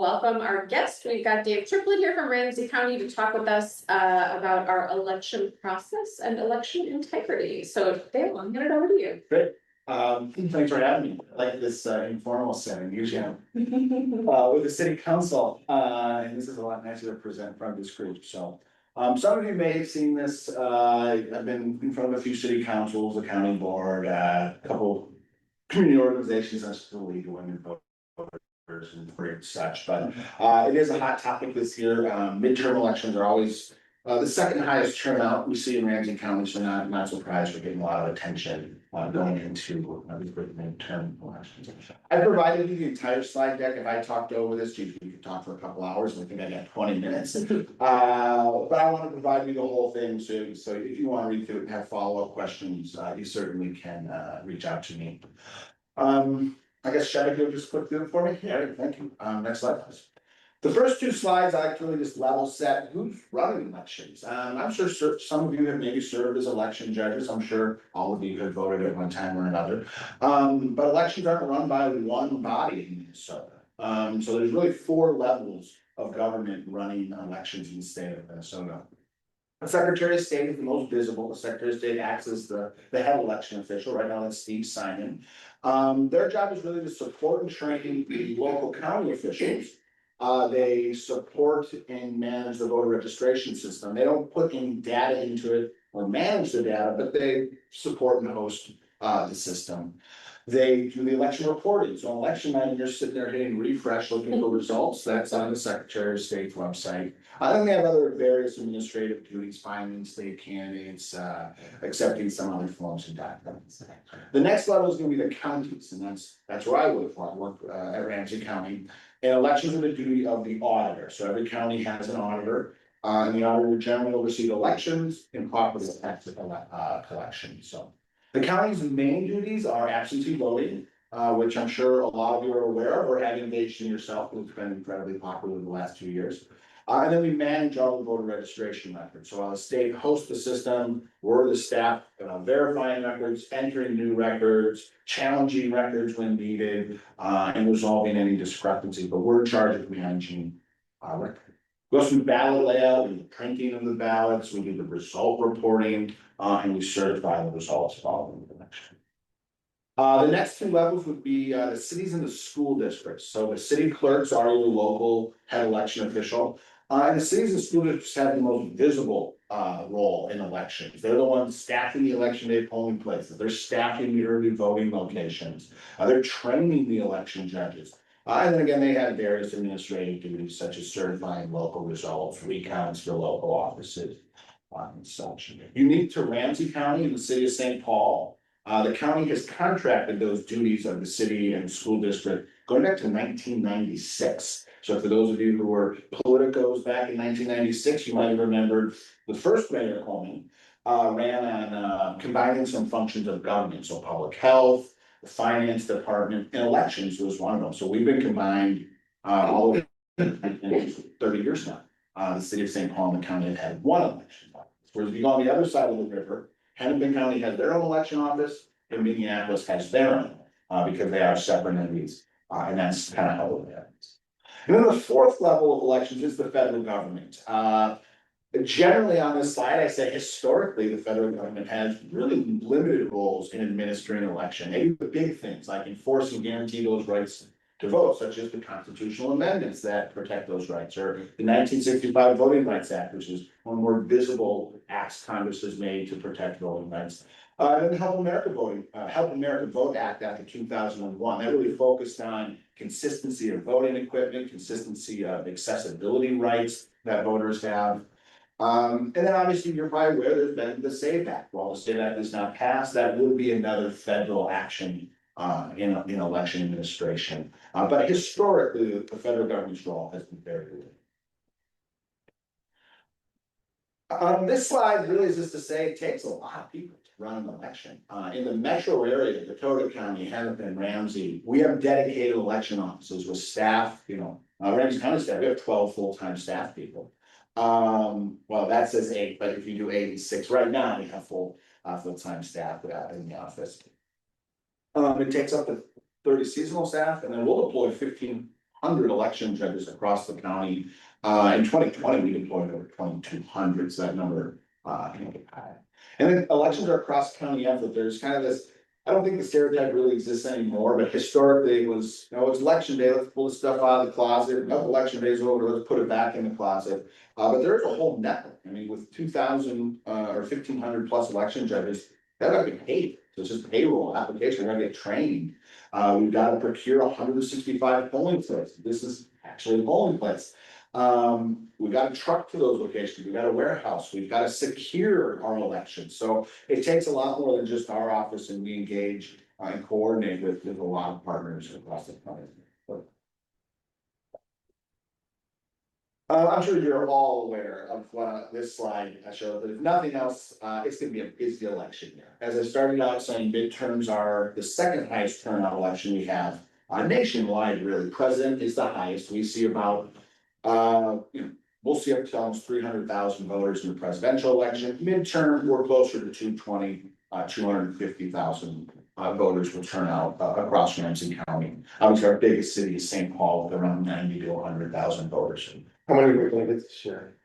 Welcome our guest. We've got David Triplett here from Ramsey County to talk with us about our election process and election integrity. So Dave, I'll get it over to you. Great. Thanks for having me. I like this informal setting, usually with the city council. And this is a lot nicer to present from this group. So some of you may have seen this. I've been in front of a few city councils, a county board, a couple community organizations, such as the League of Women Voters and such, but it is a hot topic this year. Midterm elections are always the second highest turnout we see in Ramsey County, so not surprised we're getting a lot of attention going into these midterm elections. I provided you the entire slide deck. If I talked over this, you could talk for a couple hours, and I think I got 20 minutes. But I want to provide you the whole thing, so if you want to read through it and have follow-up questions, you certainly can reach out to me. I guess Shelby, you'll just click through it for me. Yeah, thank you. Next slide, please. The first two slides, I like to really just level set who's running elections. I'm sure some of you have maybe served as election judges. I'm sure all of you have voted at one time or another. But elections aren't run by one body in Minnesota. So there's really 4 levels of government running elections in the state of Minnesota. The Secretary of State is the most visible. The Secretary of State acts as the head election official. Right now, that's Steve Simon. Their job is really to support and train the local county officials. They support and manage the voter registration system. They don't put any data into it or manage the data, but they support and host the system. They do the election reporting. So on election night, you're sitting there hitting refresh, looking for results. That's on the Secretary of State's website. Then they have other various administrative duties, finding state candidates, accepting some other forms and documents. The next level is going to be the counties, and that's where I work. I work at Ramsey County. And elections are the duty of the auditor. So every county has an auditor, and the auditor generally oversees elections and property tax collection. So the county's main duties are absentee voting, which I'm sure a lot of you are aware of or have engaged in yourself. It's been incredibly popular in the last 2 years. And then we manage all the voter registration records. So while the state hosts the system, we're the staff verifying records, entering new records, challenging records when needed, and resolving any discrepancy. But we're in charge of managing records. We also do ballot layout, we do the printing of the ballots, we do the result reporting, and we certify the results following the election. The next 2 levels would be the cities and the school districts. So the city clerks are your local head election official. And the cities and school districts have the most visible role in elections. They're the ones staffing the election day polling places. They're staffing the early voting locations. They're training the election judges. And then again, they have various administrative duties such as certifying local results, recounts for local offices, and such. Unique to Ramsey County and the city of St. Paul, the county has contracted those duties of the city and school district going back to 1996. So for those of you who were politicos back in 1996, you might have remembered the first Mayor Coleman ran on combining some functions of government. So public health, the finance department, and elections was one of them. So we've been combined all over 30 years now. The city of St. Paul and the county have had one election office. Whereas if you go on the other side of the river, Hennepin County has their own election office, and Minneapolis has their own because they are separate entities. And that's kind of how it happens. And then the 4th level of elections is the federal government. Generally on this slide, I say historically, the federal government has really limited roles in administering an election. Maybe the big things like enforce and guarantee those rights to vote, such as the constitutional amendments that protect those rights, or the 1965 Voting Rights Act, which is one of the more visible acts Congress has made to protect voting rights. And the Help America Vote Act after 2001, that really focused on consistency of voting equipment, consistency of accessibility rights that voters have. And then obviously you're probably aware there's been the SAVE Act. While the SAVE Act is not passed, that would be another federal action in election administration. But historically, the federal government's role has been very limited. This slide really is just to say it takes a lot of people to run an election. In the metro area, Dakota County, Hennepin, Ramsey, we have dedicated election offices with staff, Ramsey County staff, we have 12 full-time staff people. Well, that says 8, but if you do 8 and 6, right now we have full-time staff in the office. It takes up to 30 seasonal staff, and then we'll deploy 15 2,500 election judges across the county. In 2020, we deployed over 2,200, so that number, can get high. And then elections are cross county effort. There's kind of this, I don't think the stereotype really exists anymore, but historically it was, it's election day, let's pull the stuff out of the closet. No, election day's over, let's put it back in the closet. But there's a whole network. I mean, with 2,000 or 1,500 plus election judges, they're gonna be paid. So it's just payroll application, they're gonna get trained. We've got to procure 165 polling places. This is actually a polling place. We've got a truck to those locations, we've got a warehouse, we've got to secure our elections. So it takes a lot more than just our office, and we engage and coordinate with a lot of partners across the country. I'm sure you're all aware of what this slide I showed, but if nothing else, it's gonna be a busy election year. As I started out saying, midterms are the second highest turnout election we have nationwide, really. President is the highest. We see about, we'll see up to almost 300,000 voters in the presidential election. Midterm, we're closer to 220, 250,000 voters will turn out across Ramsey County. Obviously, our biggest city is St. Paul, with around 90 to 100,000 voters. How many we're gonna get this year?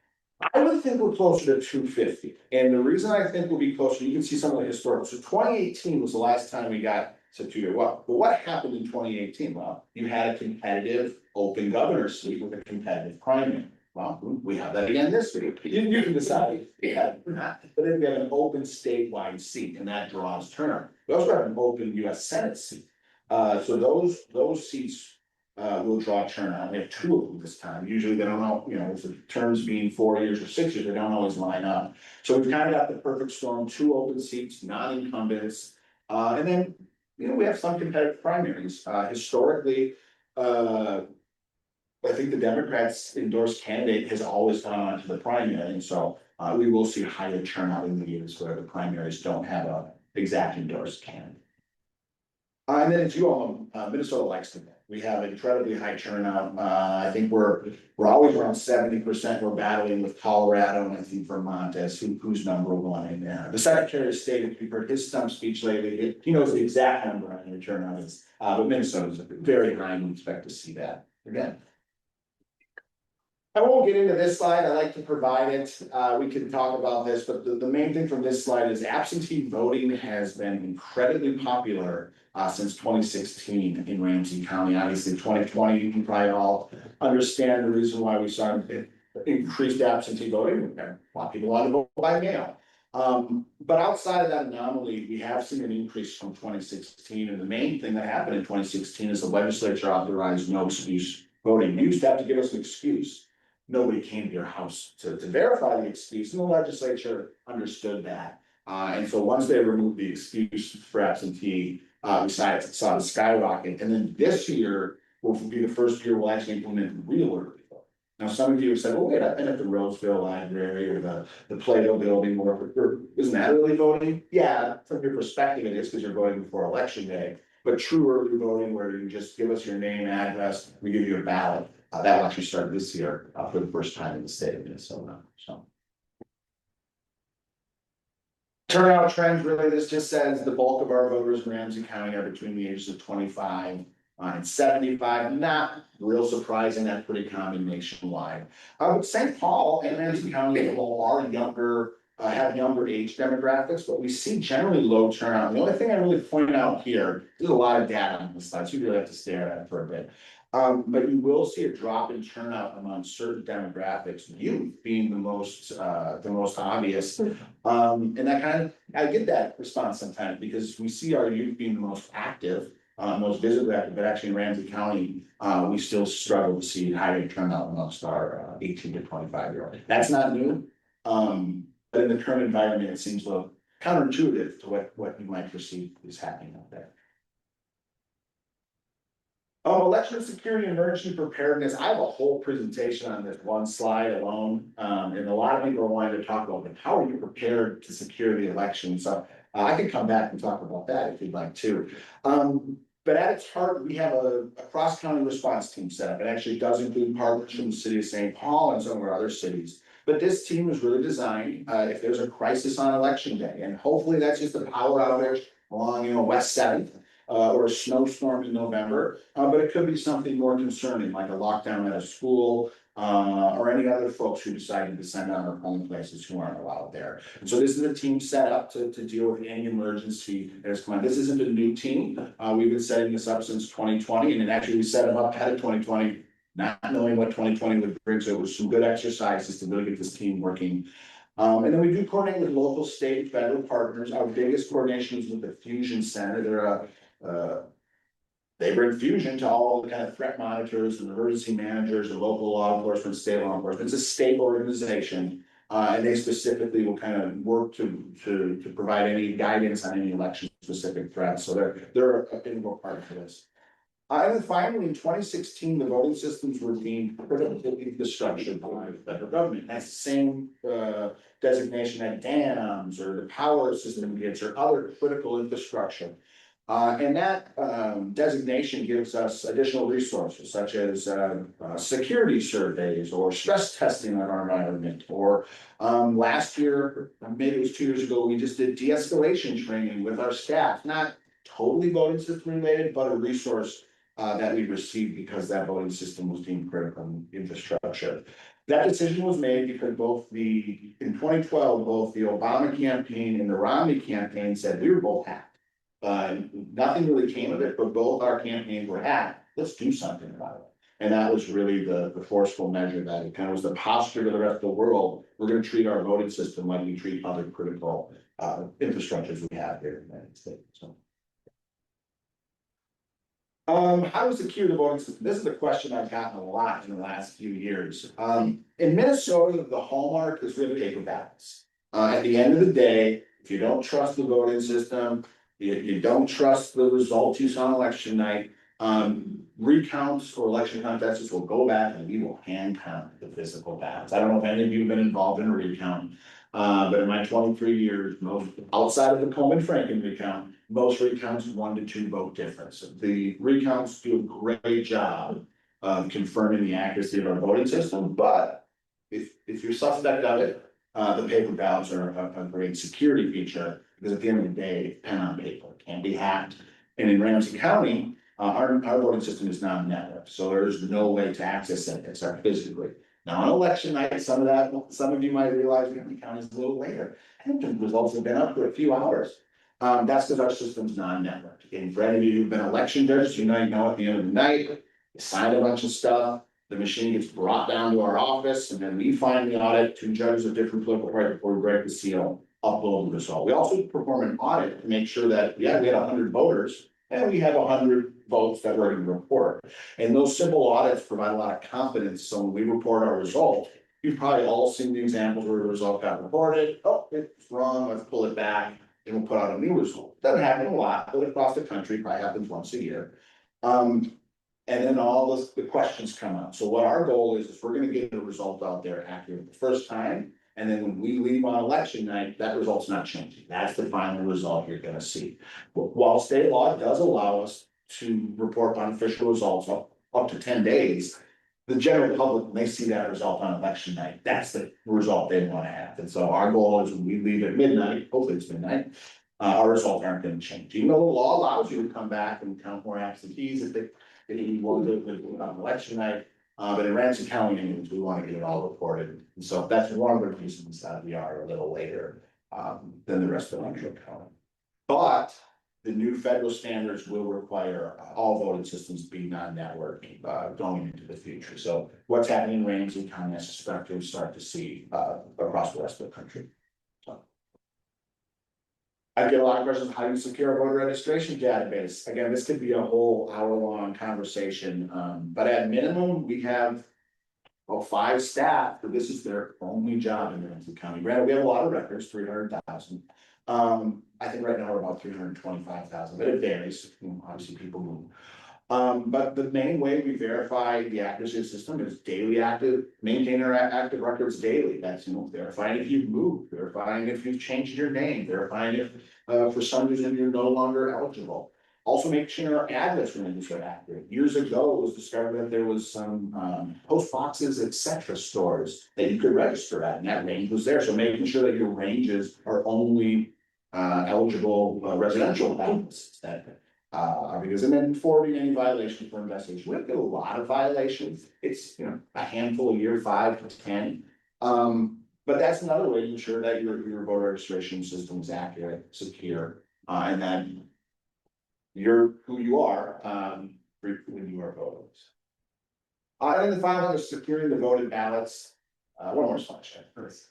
I would think we're closer to 250, and the reason I think we'll be closer, you can see some of the historical. So 2018 was the last time we got to 2 year. Well, but what happened in 2018? Well, you had a competitive open governor's seat with a competitive primary. Well, we have that again this week. You can decide, yeah, or not. But then we have an open statewide seat, and that draws turnout. We also have an open US Senate seat. So those seats will draw turnout. We have 2 of them this time. Usually they don't know, with the terms being 4 years or 6 years, they don't always line up. So we've kind of got the perfect storm, 2 open seats, non-incumbents. And then, we have some competitive primaries. Historically, I think the Democrats' endorsed candidate has always gone on to the primary, and so we will see higher turnout in the years where the primaries don't have a exact endorsed candidate. And then, as you all know, Minnesota likes to win. We have incredibly high turnout. I think we're always around 70%. We're battling with Colorado and I think Vermont as who's number one in there. The Secretary of State, if you've heard his stump speech lately, he knows the exact number on the turnout is. But Minnesota's very high, and we expect to see that again. I won't get into this slide. I like to provide it. We can talk about this, but the main thing from this slide is absentee voting has been incredibly popular since 2016 in Ramsey County. Obviously, 2020, you can probably all understand the reason why we saw increased absentee voting. A lot of people want to vote by mail. But outside of that anomaly, we have seen an increase from 2016. And the main thing that happened in 2016 is the legislature authorized no excuse voting. You used to have to give us an excuse. Nobody came to your house to verify the excuse, and the legislature understood that. And so once they removed the excuse for absentee, we saw it skyrocket. And then this year will be the first year we'll actually implement real early voting. Now, some of you have said, well, wait, I've been at the Roseville Library or the Plato Building, or isn't that early voting? Yeah, from your perspective, it is because you're voting before election day. But true early voting, where you just give us your name, address, we give you a ballot. That will actually start this year for the first time in the state of Minnesota. So, turnout trends, really, this just says the bulk of our voters in Ramsey County are between the ages of 25 and 75. Not real surprising, that's pretty common nationwide. St. Paul and Ramsey County are younger, have younger age demographics, but we see generally low turnout. The only thing I really point out here, there's a lot of data on this slide, so you really have to stare at it for a bit. But you will see a drop in turnout among certain demographics, youth being the most obvious. And that kind of, I get that response sometimes because we see our youth being the most active, most visibly active, but actually in Ramsey County, we still struggle to see higher turnout amongst our 18 to 25-year-old. That's not new. But in the current environment, it seems a little counterintuitive to what you might perceive is happening out there. Election security and emergency preparedness. I have a whole presentation on this one slide alone. And a lot of people are wanting to talk about how are you prepared to secure the election. So I can come back and talk about that if you'd like to. But at its heart, we have a cross-county response team set up. It actually does include partners from the city of St. Paul and some of our other cities. But this team is really designed if there's a crisis on election day, and hopefully that's just a power outage along, West 7th. or a snowstorm in November, but it could be something more concerning, like a lockdown at a school, or any other folks who decided to send out their polling places who aren't allowed there. And so this is a team set up to deal with any emergency that has come on. This isn't a new team. We've been setting this up since 2020, and then actually we set them up ahead of 2020, not knowing what 2020 would bring. So it was some good exercises to really get this team working. And then we do coordinate with local, state, federal partners. Our biggest coordination is with the Fusion Center. They bring fusion to all the kind of threat monitors and emergency managers and local law enforcement, state law enforcement. It's a state organization. And they specifically will kind of work to provide any guidance on any election specific threats. So they're an integral part of this. And then finally, in 2016, the voting systems were deemed critical infrastructure by the federal government. That's the same designation that dams or the power system gets or other critical infrastructure. And that designation gives us additional resources such as security surveys or stress testing of our environment. Or last year, maybe it was 2 years ago, we just did de-escalation training with our staff, not totally voting system related, but a resource that we received because that voting system was deemed critical infrastructure. That decision was made because in 2012, both the Obama campaign and the Romney campaign said we were both hacked. Nothing really came of it, but both our campaigns were hacked. Let's do something about it. And that was really the forceful measure that it kind of was the posture to the rest of the world. We're going to treat our voting system like we treat other critical infrastructures we have here in the United States. So. How to secure the voting system? This is a question I've gotten a lot in the last few years. In Minnesota, the hallmark is really paper ballots. At the end of the day, if you don't trust the voting system, you don't trust the results you saw on election night, recounts or election contestants will go back and we will hand count the physical ballots. I don't know if any of you have been involved in a recount, but in my 23 years, most outside of the Coleman-Franken recount, most recounts 1 to 2 vote difference. The recounts do a great job of confirming the accuracy of our voting system, but if you're suspect of it, the paper ballots are a great security feature because at the end of the day, pen on paper can't be hacked. And in Ramsey County, our voting system is non-network, so there's no way to access it except physically. Now on election night, some of you might realize Ramsey County is a little later. I think the results have been up for a few hours. That's because our system's non-networked. And for any of you who've been election judges, you know at the end of the night, you sign a bunch of stuff, the machine gets brought down to our office, and then we finally audit 2 judges of different political parties before we break the seal, upload the result. We also perform an audit to make sure that, we had 100 voters, and we have 100 votes that we're going to report. And those simple audits provide a lot of confidence. So when we report our result, you've probably all seen the examples where the result got reported. Oh, it's wrong, let's pull it back, and we'll put out a new result. Doesn't happen a lot, but across the country, probably happens once a year. And then all the questions come up. So what our goal is we're going to get the result out there accurate the first time. And then when we leave on election night, that result's not changing. That's the final result you're going to see. While state law does allow us to report unofficial results up to 10 days, the general public, when they see that result on election night, that's the result they want to have. And so our goal is when we leave at midnight, hopefully it's midnight, our results aren't going to change. Even though the law allows you to come back and count more absentees if you want to do it on election night. But in Ramsey County, anyways, we want to get it all reported. And so that's one of the reasons that we are a little later than the rest of the Metro County. But the new federal standards will require all voting systems to be non-network going into the future. So what's happening in Ramsey County, I suspect we'll start to see across the rest of the country. So I get a lot of questions on how you secure a voter registration database. Again, this could be a whole hour-long conversation, but at minimum, we have 5 staff, but this is their only job in Ramsey County. Granted, we have a lot of records, 300,000. I think right now we're about 325,000, but it varies. Obviously, people move. But the main way we verify the accuracy of the system is maintain our active records daily. That's verifying if you've moved, verifying if you've changed your name, verifying if for some reason you're no longer eligible. Also make sure our address ranges are accurate. Years ago, it was discovered that there was some post boxes, etc. stores that you could register at, and that range was there. So making sure that your ranges are only eligible residential ballots. Because, and then forwarding any violation for investigation. We don't get a lot of violations. It's, a handful a year, 5 to 10. But that's another way to ensure that your voter registration system is accurate, secure, and that you're who you are, when you are voters. And then the final thing is securing the voted ballots. One more slide, first.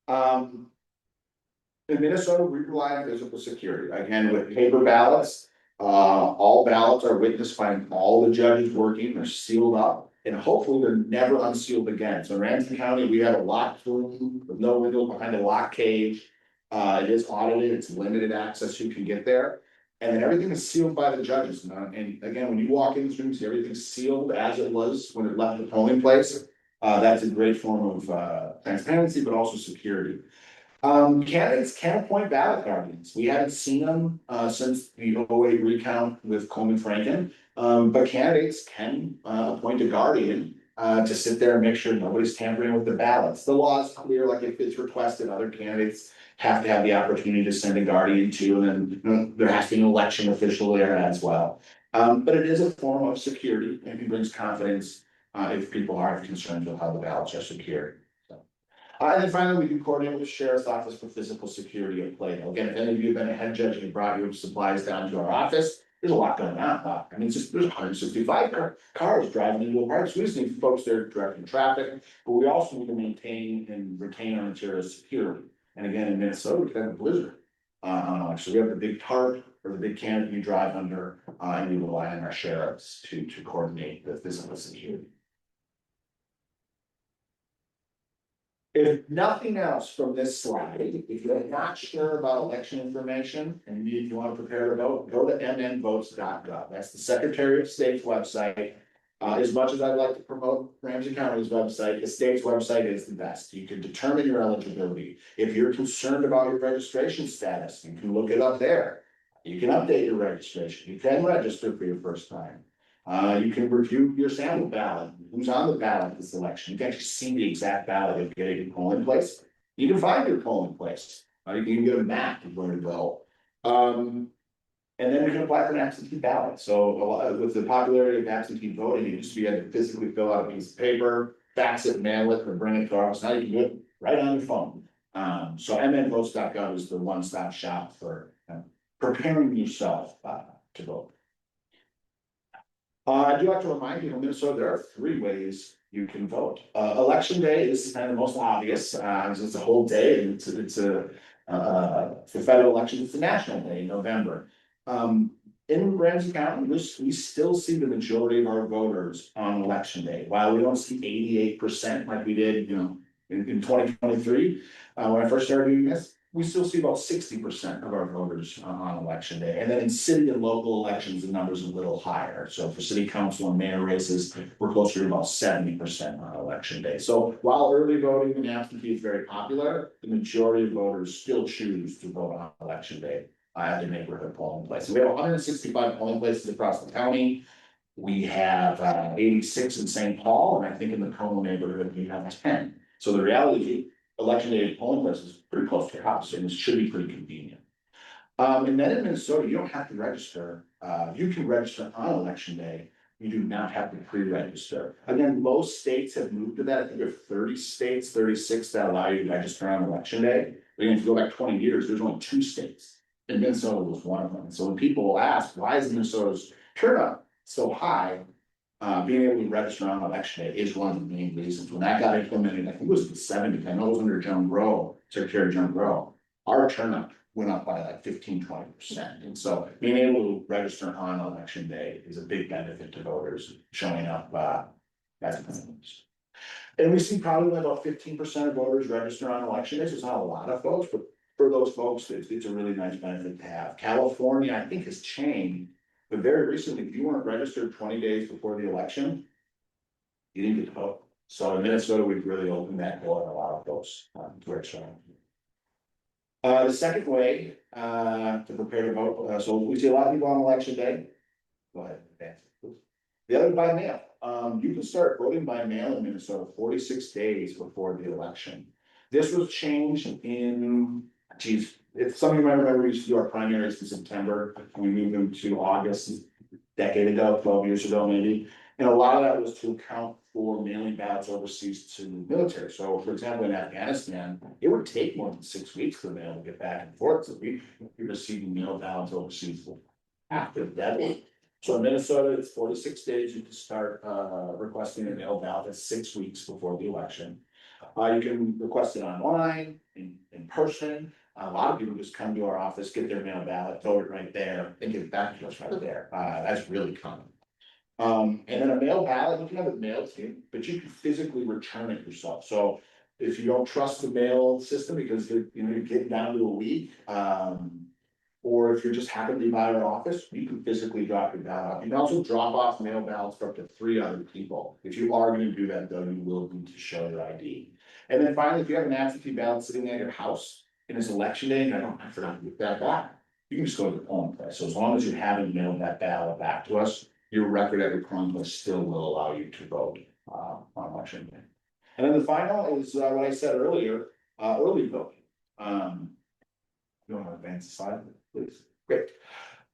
In Minnesota, we rely on physical security. Again, with paper ballots, all ballots are witnessed by all the judges working, they're sealed up, and hopefully they're never unsealed again. So in Ramsey County, we have a locked room with no window behind a lock cage. It is audited, it's limited access, who can get there. And then everything is sealed by the judges. And again, when you walk in this room, see everything's sealed as it was when it left the polling place. That's a great form of transparency, but also security. Candidates can appoint ballot guardians. We haven't seen them since the 08 recount with Coleman Franken. But candidates can appoint a guardian to sit there and make sure nobody's tampering with the ballots. The law is clear, like if it's requested, other candidates have to have the opportunity to send a guardian to, and then there has to be an election official there as well. But it is a form of security and it brings confidence if people are concerned with how the ballots are secured. And then finally, we do coordinate with the sheriff's office for physical security at Plato. Again, if any of you have been a head judge and you brought your supplies down to our office, there's a lot going on. I mean, there's 165 cars driving into a park. So we just need folks there directing traffic, but we also need to maintain and retain our material security. And again, in Minnesota, we have a blizzard. So we have the big tarp or the big canopy you drive under, and we rely on our sheriffs to coordinate the physical security. If nothing else from this slide, if you're not sure about election information and you want to prepare to vote, go to mnvotes.gov. That's the Secretary of State's website. As much as I'd like to promote Ramsey County's website, the state's website is the best. You can determine your eligibility. If you're concerned about your registration status, you can look it up there. You can update your registration. You can register for your first time. You can review your sample ballot, who's on the ballot this election. You can actually see the exact ballot if you get a polling place. You can find your polling place. You can get a map of where to go. And then you can apply for an absentee ballot. So with the popularity of absentee voting, it used to be you had to physically fill out a piece of paper, fax it, mail it, or bring it to our office. Now you can do it right on your phone. So mnvotes.gov is the one-stop shop for preparing yourself to vote. I do have to remind you, in Minnesota, there are 3 ways you can vote. Election day is kind of the most obvious, it's a whole day, and it's a for federal elections, it's a national day in November. In Ramsey County, we still see the majority of our voters on election day. While we don't see 88% like we did, in 2023, when I first started doing this, we still see about 60% of our voters on election day. And then in city and local elections, the number's a little higher. So for city council and mayor races, we're closer to about 70% on election day. So while early voting and absentee is very popular, the majority of voters still choose to vote on election day at their neighborhood polling place. So we have 165 polling places across the county. We have 86 in St. Paul, and I think in the Como neighborhood, we have 10. So the reality is, election day polling place is pretty close to your house, and it should be pretty convenient. And then in Minnesota, you don't have to register. You can register on election day. You do not have to pre-register. Again, most states have moved to that. I think there are 30 states, 36 that allow you to register on election day. But if you go back 20 years, there's only 2 states, and Minnesota was one of them. So when people ask, why is Minnesota's turnout so high? Being able to register on election day is one of the main reasons. When that got implemented, I think it was the 70s, I know it was under John Groh, Secretary John Groh, our turnout went up by like 15–20%. And so being able to register on election day is a big benefit to voters showing up as voters. And we see probably about 15% of voters register on election day. So it's not a lot of folks, but for those folks, it's a really nice benefit to have. California, I think, has changed. But very recently, if you weren't registered 20 days before the election, you didn't get to vote. So in Minnesota, we've really opened that door and a lot of folks to register. The second way to prepare to vote, so we see a lot of people on election day. Go ahead, Dan. The other by mail. You can start voting by mail in Minnesota 46 days before the election. This was changed in, geez, if some of you might remember, we used to do our primaries in September, and we moved them to August, a decade ago, 12 years ago maybe. And a lot of that was to account for mailing ballots overseas to the military. So for example, in Afghanistan, it would take more than 6 weeks for the mail to get back and forth. So we receiving mail ballots overseas after the deadline. So in Minnesota, it's 4 to 6 days. You can start requesting a mail ballot. That's 6 weeks before the election. You can request it online, in person. A lot of people just come to our office, get their mail ballot, throw it right there, and give it back to us right there. That's really common. And then a mail ballot, you can have it mailed to you, but you can physically return it yourself. So if you don't trust the mail system because you're getting down to a week, or if you're just happen to be by our office, you can physically drop your ballot off. You can also drop off mail ballots for up to 3 other people. If you are going to do that, though, you will need to show your ID. And then finally, if you have an absentee ballot sitting at your house and it's election day, and I forgot to get that back, you can just go to the polling place. So as long as you haven't mailed that ballot back to us, your record at your polling place still will allow you to vote on election day. And then the final is what I said earlier, early voting. You want to advance the slide, please? Great.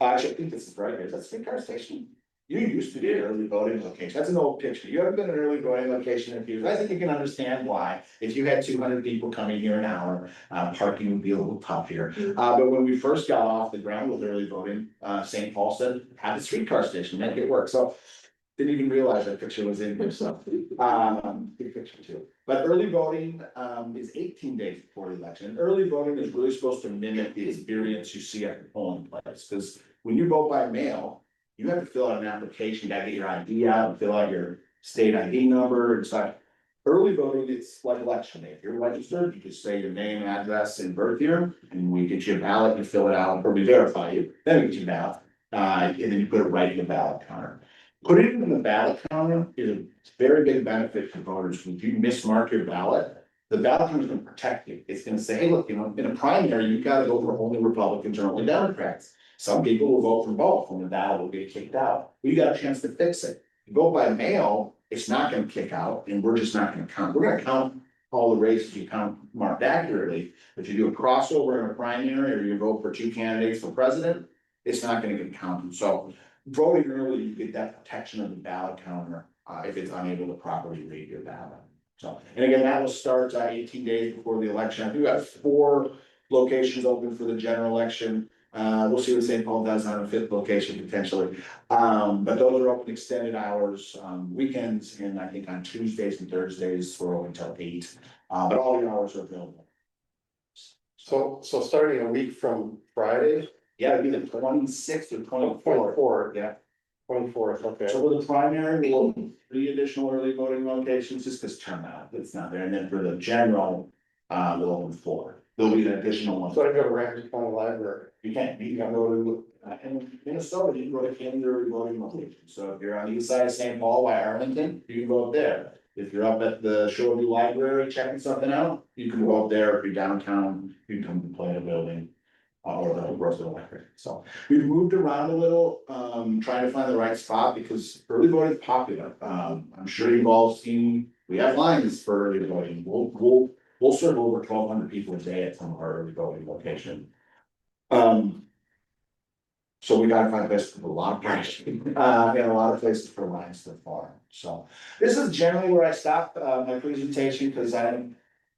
Actually, I think this is right here. Is that streetcar station? You used to be an early voting location. That's an old picture. You haven't been an early voting location in a few years. I think you can understand why. If you had 200 people coming here an hour, parking would be a little tough here. But when we first got off the ground with early voting, St. Paul said, have a streetcar station, make it work. So didn't even realize that picture was in here. So big picture too. But early voting is 18 days before the election. And early voting is really supposed to mimic the experience you see at the polling place. Because when you vote by mail, you have to fill out an application, you gotta get your ID out and fill out your state ID number and such. Early voting, it's like election day. If you're registered, you just say your name, address, and birth year, and we get you a ballot, you fill it out, or we verify you, then we get you a ballot. And then you put it right in the ballot counter. Putting it in the ballot counter is a very big benefit to voters. If you mismark your ballot, the ballot counter is gonna protect you. It's gonna say, hey, look, in a primary, you gotta go for only Republicans or only Democrats. Some people will vote for both and the ballot will get kicked out. We got a chance to fix it. You vote by mail, it's not gonna kick out and we're just not gonna count. We're gonna count all the races you count marked accurately. If you do a crossover in a primary or you vote for 2 candidates for president, it's not gonna get counted. So voting early, you get that protection of the ballot counter if it's unable to properly read your ballot. So, and again, that will start 18 days before the election. I think we got 4 locations open for the general election. We'll see what St. Paul does on a 5th location potentially. But those are open extended hours, weekends, and I think on Tuesdays and Thursdays, we're open till 8. But all the hours are available. So starting a week from Friday? Yeah, it'd be the 26th or 24th. 24th. Yeah. 24th, okay. So for the primary, we'll open 3 additional early voting locations, just because turnout, it's not there. And then for the general, we'll open 4. There'll be an additional one. So I go to Ramsey County Library. You can go to, in Minnesota, you can go to any early voting location. So if you're on the east side of St. Paul by Arlington, you can go up there. If you're up at the Shoreview Library checking something out, you can go up there. If you're downtown, you can come to play in a building. Or the Roseville Library. So we've moved around a little, trying to find the right spot because early voting is popular. I'm sure you've all seen, we have lines for early voting. We'll serve over 1,200 people a day at some of our early voting location. So we gotta find places for a lot of parking, and a lot of places for lines to form. So this is generally where I stop my presentation because I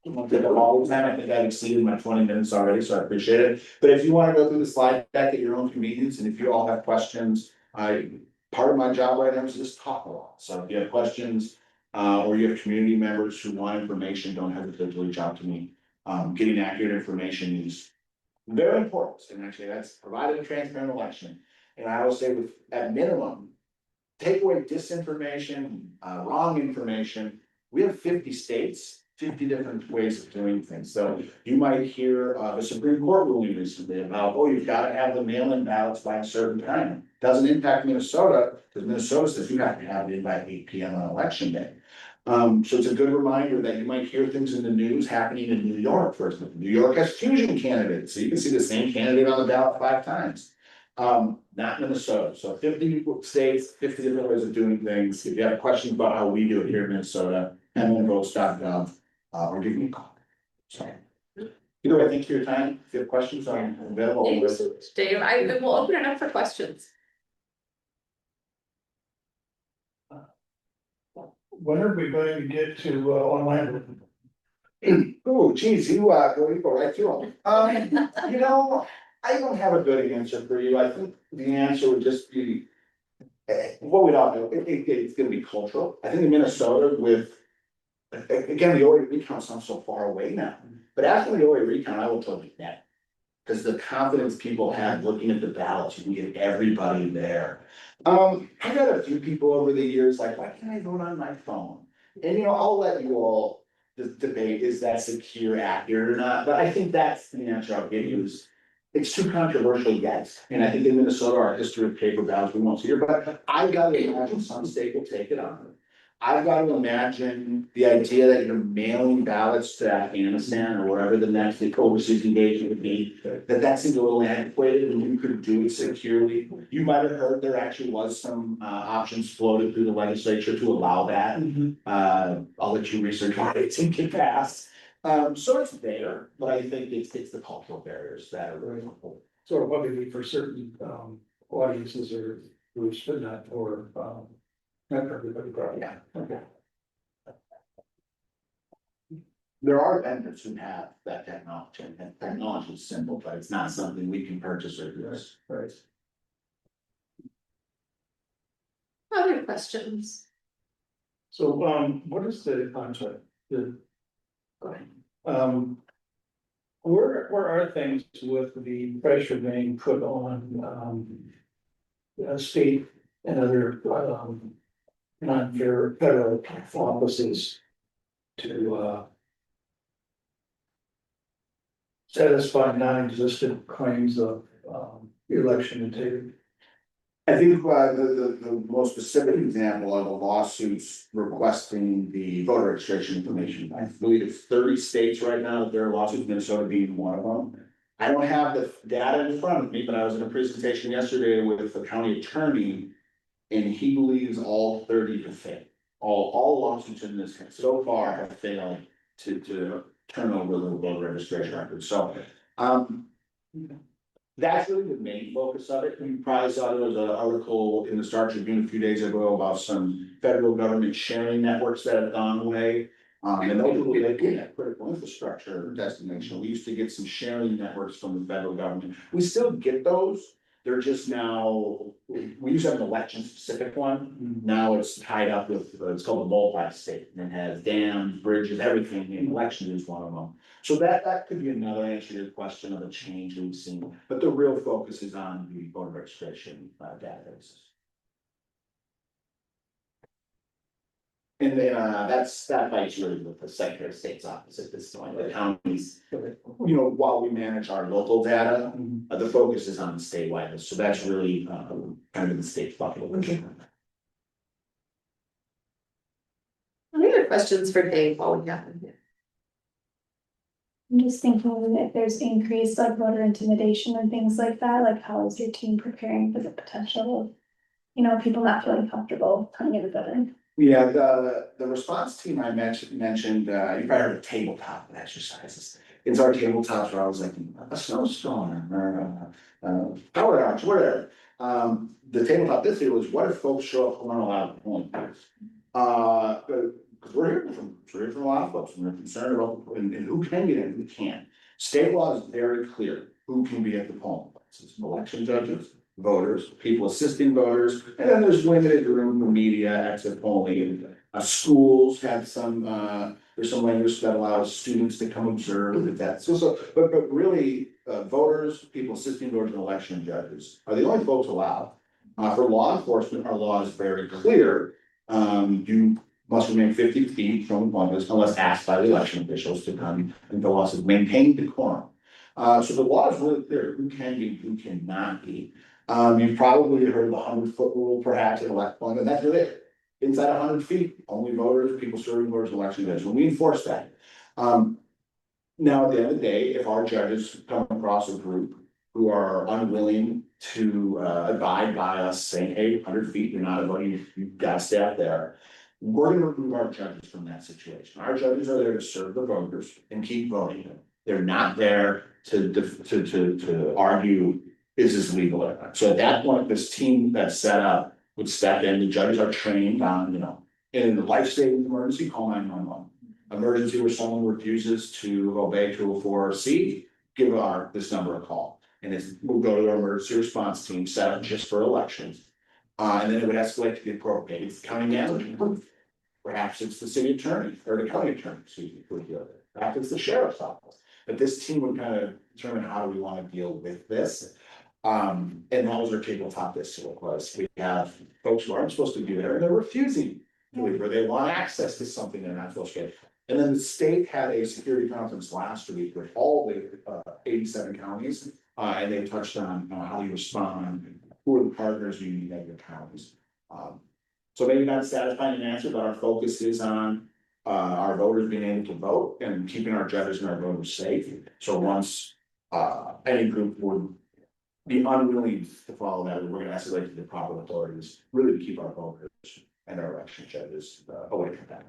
won't take up all the time. I think I've exceeded my 20 minutes already, so I appreciate it. But if you want to go through the slide deck at your own convenience, and if you all have questions, part of my job right now is just talk a lot. So if you have questions, or you have community members who want information, don't hesitate to reach out to me. Getting accurate information is very important, and actually that's provided a transparent election. And I will say with, at minimum, take away disinformation, wrong information. We have 50 states. 50 different ways of doing things. So you might hear the Supreme Court ruling recently about, oh, you've got to have the mail-in ballots by a certain time. Doesn't impact Minnesota, because Minnesota says you have to have it in by 8 p.m. on election day. So it's a good reminder that you might hear things in the news happening in New York, for example. New York has fusion candidates, so you can see the same candidate on the ballot 5 times. Not Minnesota. So 50 states, 50 different ways of doing things. If you have questions about how we do it here in Minnesota, mnvotes.gov. Or give me a call. So, Either way, thank you for your time. If you have questions, I'm available. Thank you so much, Dave. I will open it up for questions. When are we going to get to online? Oh, geez, you go right through them. You know, I don't have a good answer for you. I think the answer would just be. What we don't know, it's gonna be cultural. I think in Minnesota with. Again, the OA recount sounds so far away now, but after the OA recount, I will totally net. Cause the confidence people have looking at the ballots, you can get everybody there. I got a few people over the years like, why can't I vote on my phone? And you know, I'll let you all debate, is that secure, accurate or not, but I think that's the answer I'll give you is. It's too controversial yet, and I think in Minnesota, our history of paper ballots, we won't see here, but I've got to imagine some state will take it on. I've got to imagine the idea that you're mailing ballots to Afghanistan or wherever the next overseas engagement would be, that seems a little antiquated and you could do it securely. You might have heard there actually was some options floated through the legislature to allow that. I'll let you research why it didn't get passed. So it's there, but I think it's the cultural barriers that are really important. Sort of what we need for certain audiences or groups, but not for not for everybody, probably. Yeah. Okay. There are vendors who have that technology, and technology is simple, but it's not something we can purchase or use. Right. Other questions? So what is the contract? The Go ahead. where are things with the pressure being put on state and other non-fair federal offices to satisfy non-existent claims of election integrity? I think the most specific example are the lawsuits requesting the voter registration information. I believe it's 30 states right now that there are lawsuits, Minnesota being one of them. I don't have the data in front of me, but I was in a presentation yesterday with the county attorney. And he believes all 30 to fail. All lawsuits in this case so far have failed to turn over the voter registration records. So that's really the main focus of it. You probably saw there was an article in the Star Tribune a few days ago about some federal government sharing networks that have gone away. And those are related to critical infrastructure destination. We used to get some sharing networks from the federal government. We still get those. They're just now, we used to have an election specific one. Now it's tied up with, it's called a multi-state, and it has dams, bridges, everything, and election is one of them. So that could be another answer to your question of a change we've seen, but the real focus is on the voter registration databases. And then that fights really with the Secretary of State's office at this point, the counties, you know, while we manage our local data, the focus is on the statewide, so that's really kind of the state bucket. Any other questions for Dave while we have him here? I'm just thinking if there's increased like voter intimidation and things like that, like how is your team preparing for the potential of, you know, people not feeling comfortable coming in the building? Yeah, the response team I mentioned, you probably heard of tabletop exercises. It's our tabletops where I was like, a snowstorm or power outage, whatever. The tabletop this year was, what if folks show up who aren't allowed to home? Because we're hearing from a lot of folks, and we're concerned about and who can get in, who can't. State law is very clear who can be at the polling places: election judges, voters, people assisting voters, and then there's limited room for media, exit polling. Schools have some, there's some language that allows students to come observe if that's, but really, voters, people assisting voters and election judges are the only folks allowed. For law enforcement, our law is very clear. You must remain 50 feet from the polling place unless asked by the election officials to come, and the law says maintain decorum. So the law is really clear who can be, who cannot be. You've probably heard of the 100-foot rule perhaps at elect point, and that's really it. Inside 100 feet, only voters, people serving voters, election judges, when we enforce that. Now, at the end of the day, if our judges come across a group who are unwilling to abide by us saying, hey, 100 feet, you're not voting, you've got to stay out there, we're going to remove our judges from that situation. Our judges are there to serve the voters and keep voting. They're not there to argue, is this legal or not? So at that point, this team that's set up would step in, the judges are trained on, in the life-saving emergency, call 911. Emergency where someone refuses to obey 204C, give this number a call. And we'll go to our emergency response team set up just for elections. And then it would escalate to the appropriate, it's county manager. Perhaps it's the city attorney or the county attorney, excuse me, for the other. Perhaps it's the sheriff's office. But this team would kind of determine how do we want to deal with this. And that was our tabletop this was. We have folks who aren't supposed to be there and they're refusing to leave, or they want access to something they're not supposed to get. And then the state had a security conference last week with all the 87 counties. And they touched on how you respond, who are the partners you need at your counties. So maybe not satisfying an answer, but our focus is on our voters being able to vote and keeping our judges and our voters safe. So once any group would be unwilling to follow that, we're gonna escalate to the proper authorities, really to keep our voters and our election judges away from that.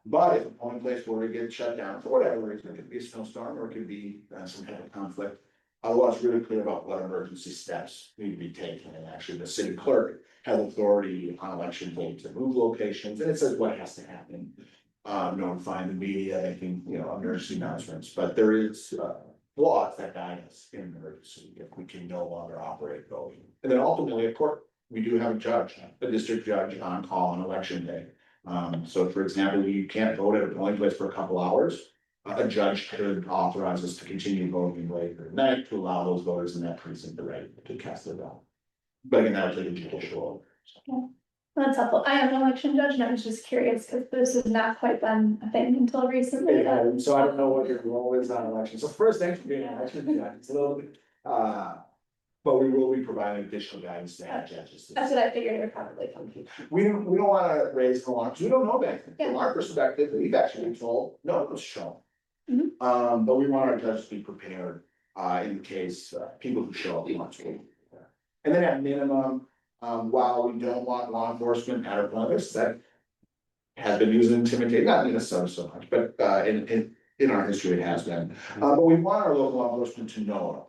But if a polling place were to get shut down for whatever reason, it could be a snowstorm or it could be some kind of conflict. Otherwise, really clear about what emergency steps need to be taken, and actually the city clerk has authority on election day to move locations, and it says what has to happen. Notifying the media, making, emergency announcements, but there is laws that guide us in an emergency if we can no longer operate voting. And then ultimately, of course, we do have a district judge on call on election day. So for example, you can't vote at a polling place for a couple hours. A judge could authorize us to continue voting later at night to allow those voters in that precinct the right to cast their ballot. But again, that would take a judicial. That's helpful. I am an election judge and I was just curious because this has not quite been a thing until recently. So I don't know what your role is on elections. So first, thanks for being an election judge. It's a little bit, but we will be providing additional guidance to our judges. That's what I figured it would probably come to. We don't want to raise the alarm, because we don't know that. Yeah. From our perspective, we've actually been told, no, it was shown. Mhm. But we want our judges to be prepared, in case, people who show up want to. And then at minimum, while we don't want law enforcement at our others, that has been used to intimidate, not Minnesota so much, but, in our history, it has been. But we want our local law enforcement to know.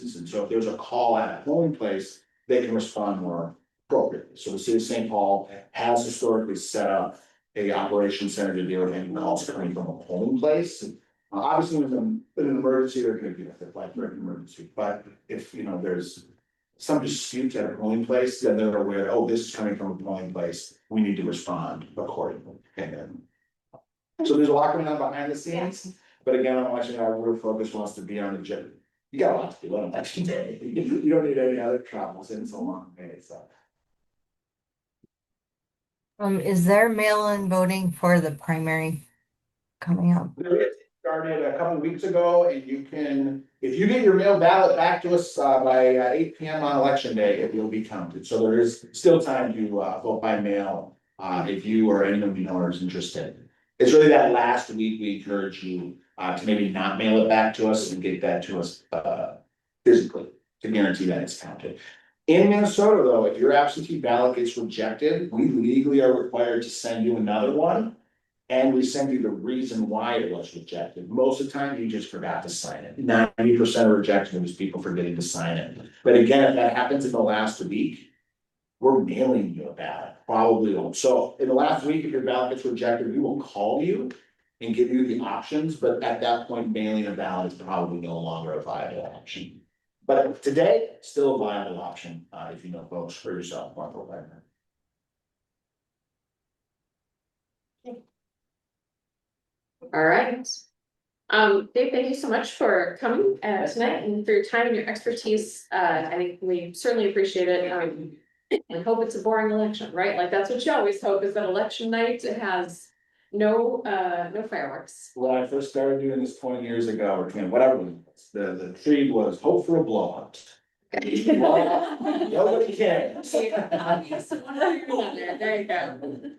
And so if there's a call at a polling place, they can respond more appropriately. So the city of St. Paul has historically set up a operations center to deal with any calls coming from a polling place. Obviously, with an emergency, they're gonna be a life threatening emergency, but if, there's some dispute at a polling place, then they're aware, oh, this is coming from a polling place, we need to respond accordingly. And then, so there's a lot going on behind the scenes, but again, I'm watching our real focus wants to be on the agenda. You got a lot to do on election day. You don't need any other travels, and it's a long day, so. Is there mail-in voting for the primary coming up? There is, started a couple weeks ago, and you can, if you get your mail ballot back to us by 8 PM on election day, it will be counted. So there is still time to vote by mail, if you or anyone you know is interested. It's really that last week we encourage you to maybe not mail it back to us and get that to us physically to guarantee that it's counted. In Minnesota, though, if your absentee ballot gets rejected, we legally are required to send you another one. And we send you the reason why it was rejected. Most of the time, you just forgot to sign it. 90% of rejection was people forgetting to sign it. But again, if that happens in the last week, we're mailing you a ballot, probably won't. So in the last week, if your ballot gets rejected, we will call you and give you the options, but at that point, mailing a ballot is probably no longer a viable option. But today, still a viable option, if you know folks for yourself, want to vote by mail. All right. Dave, thank you so much for coming tonight and for your time and your expertise. I think we certainly appreciate it. And hope it's a boring election, right? Like that's what you always hope is that election night it has no fireworks. When I first started doing this 20 years ago, or 20, whatever, the creed was hope for a blowout. Nobody cares. There you go.